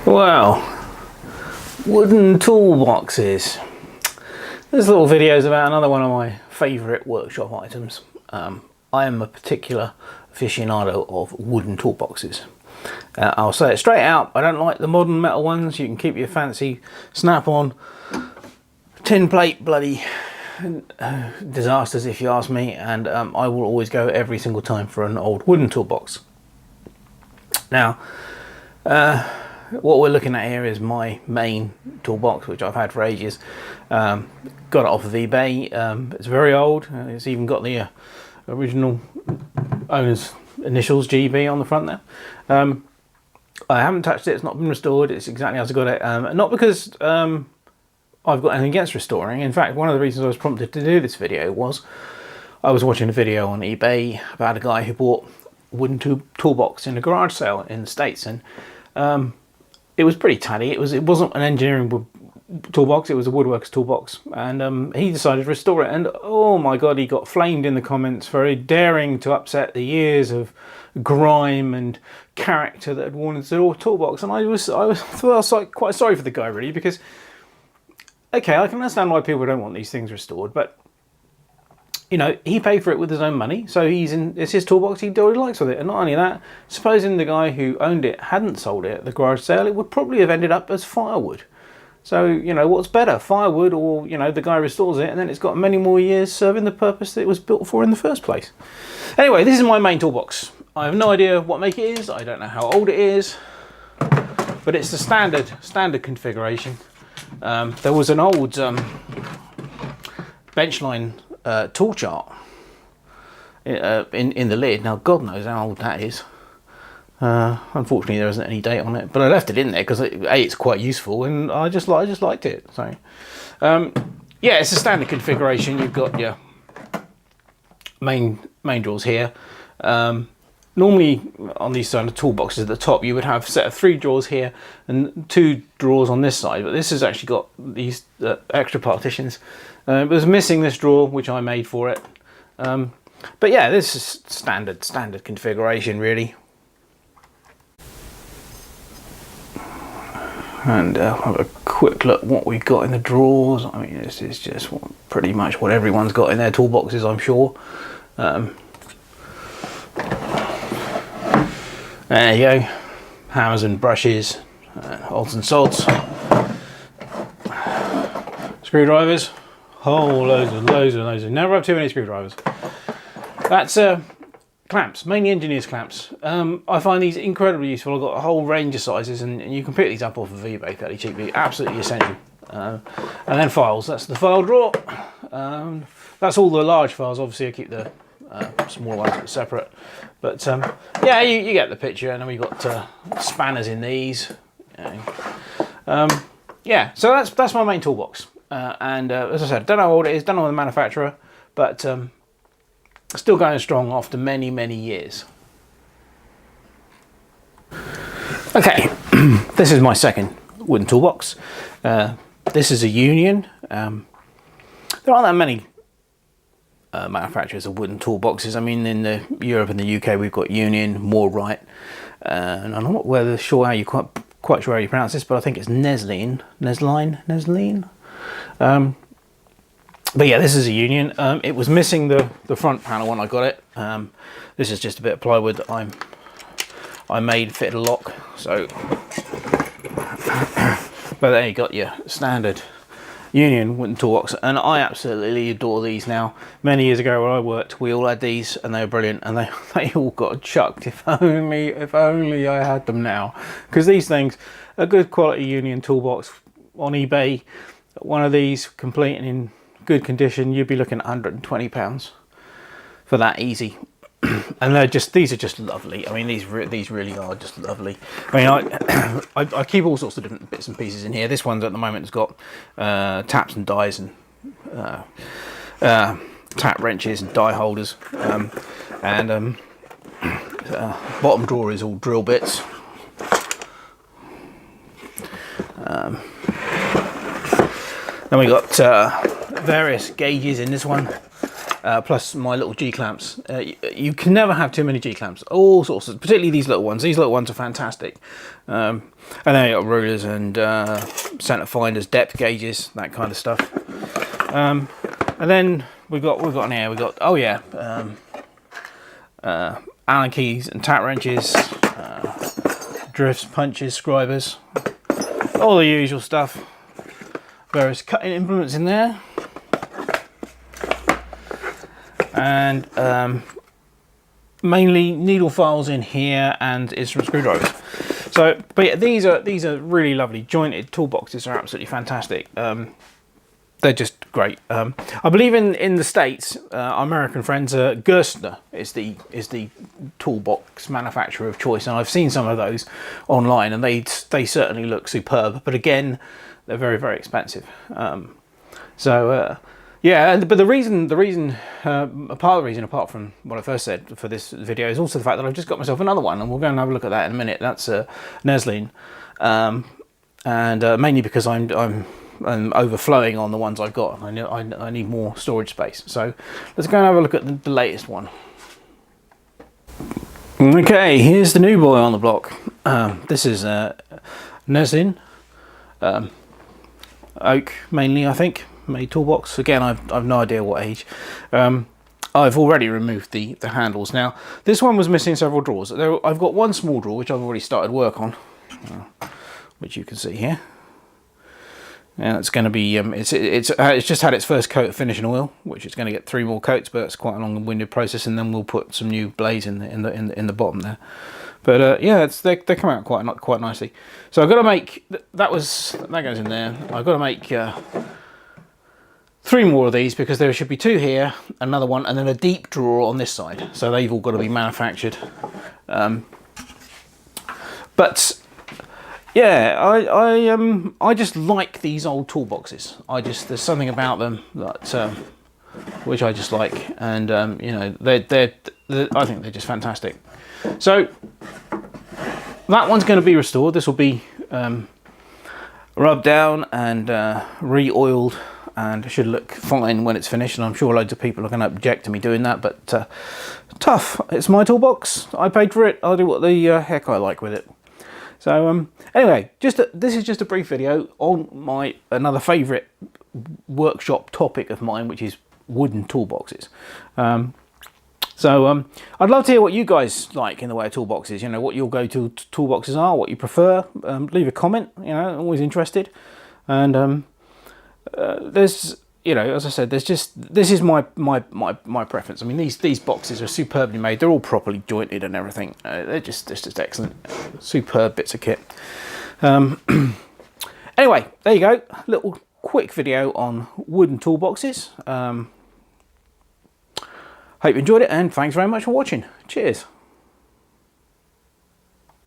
Well, wooden toolboxes. This little video is about another one of my favourite workshop items. I am a particular aficionado of wooden toolboxes. I'll say it straight out, I don't like the modern metal ones. You can keep your fancy snap-on tin plate bloody disasters if you ask me, and I will always go every single time for an old wooden toolbox. Now, what we're looking at here is my main toolbox, which I've had for ages. Got it off of eBay. It's very old. It's even got the original owner's initials, GB, on the front there. I haven't touched it. It's not been restored. It's exactly as I got it. Not because I've got anything against restoring. In fact, one of the reasons I was prompted to do this video was I was watching a video on eBay about a guy who bought a wooden toolbox in a garage sale in the States, and it was pretty tatty. It wasn't an engineering toolbox, it was a woodworker's toolbox, and he decided to restore it, and oh my god, he got flamed in the comments for daring to upset the years of grime and character that had worn into the toolbox. And I was like quite sorry for the guy, really, because okay, I can understand why people don't want these things restored, but you know, he paid for it with his own money, so it's his toolbox, he do what he likes with it. And not only that, supposing the guy who owned it hadn't sold it at the garage sale, it would probably have ended up as firewood. So, you know, what's better, firewood, or, you know, the guy restores it and then it's got many more years serving the purpose that it was built for in the first place. Anyway, this is my main toolbox. I have no idea what make it is, I don't know how old it is, but it's the standard configuration. There was an old Benchline tool chart in the lid. Now God knows how old that is. Unfortunately there isn't any date on it, but I left it in there because it's quite useful, and I just liked it. So yeah, it's a standard configuration. You've got your main drawers here. Normally on these kind of toolboxes at the top you would have a set of 3 drawers here and 2 drawers on this side, but this has actually got these extra partitions. It was missing this drawer, which I made for it. But yeah, this is standard configuration, really. And have a quick look what we've got in the drawers. I mean, this is just pretty much what everyone's got in their toolboxes, I'm sure. There you go, hammers and brushes, odds and sods, screwdrivers, loads. Never have too many screwdrivers. That's clamps, mainly engineer's clamps. I find these incredibly useful. I've got a whole range of sizes, and you can pick these up off of eBay fairly cheaply. Absolutely essential. And then files. That's the file drawer. That's all the large files. Obviously, I keep the small ones separate. But yeah, you get the picture. And then we've got spanners in these. Yeah, so that's my main toolbox. And as I said, don't know how old it is, don't know the manufacturer, but still going strong after many years. Okay, this is my second wooden toolbox. This is a Union. There aren't that many manufacturers of wooden toolboxes. I mean, in Europe and the UK we've got Union, Moorwright, and I'm not sure how you quite sure how you pronounce this, but I think it's Nesline. But yeah, this is a Union. It was missing the front panel when I got it. This is just a bit of plywood that I made fit a lock. So, but there you got your standard Union wooden toolbox, and I absolutely adore these now. Many years ago where I worked, we all had these, and they were brilliant, and they all got chucked. If only I had them now, because these things, a good quality Union toolbox on eBay, one of these complete and in good condition, you'd be looking at £120 for that, easy. And these are just lovely. I mean, these really are just lovely. I mean, I keep all sorts of different bits and pieces in here. This one's at the moment has got taps and dies and tap wrenches and die holders, and bottom drawer is all drill bits. Then we got various gauges in this one. plus my little G-clamps. You can never have too many G-clamps, all sorts of, particularly these little ones. These little ones are fantastic. And then you got rulers and center finders, depth gauges, that kind of stuff. And then we've got in here, oh yeah, Allen keys and tap wrenches, drifts, punches, scribers, all the usual stuff. Various cutting implements in there. And mainly needle files in here and instrument screwdrivers. So, but yeah, these are really lovely jointed toolboxes. Are absolutely fantastic. They're just great. I believe in the States, our American friends, Gerstner is the toolbox manufacturer of choice, and I've seen some of those online, and they certainly look superb. But again, they're very, very expensive. Yeah, but the reason, apart from what I first said for this video, is also the fact that I've just got myself another one, and we'll go and have a look at that in a minute. That's Neslin, and mainly because I'm overflowing on the ones I've got. I need more storage space. So let's go and have a look at the latest one. Okay, here's the new boy on the block. This is Neslin, oak mainly, I think. Made toolbox. Again, I've no idea what age. I've already removed the handles. Now, this one was missing several drawers. I've got one small drawer which I've already started work on, which you can see here. And it's going to be it's just had its first coat of finishing oil, which it's going to get 3 more coats, but it's quite a long-winded process. And then we'll put some new blades in the bottom there. But yeah, they come out quite nicely. So I've got to make that goes in there. I've got to make 3 more of these, because there should be 2 here, another one, and then a deep drawer on this side. So they've all got to be manufactured. But yeah, I just like these old toolboxes. There's something about them that which I just like, and you know, I think they're just fantastic. So that one's going to be restored. This will be rubbed down and re-oiled, and should look fine when it's finished. And I'm sure loads of people are going to object to me doing that, but tough. It's my toolbox. I paid for it. I'll do what the heck I like with it. So anyway, this is just a brief video on another favourite workshop topic of mine, which is wooden toolboxes. So I'd love to hear what you guys like in the way of toolboxes. You know, what your go-to toolboxes are, what you prefer. Leave a comment. You know, I'm always interested. And there's, you know, as I said, this is my preference. I mean, these boxes are superbly made. They're all properly jointed and everything. They're just excellent, superb bits of kit. Anyway, there you go. Little quick video on wooden toolboxes. Hope you enjoyed it, and thanks very much for watching. Cheers.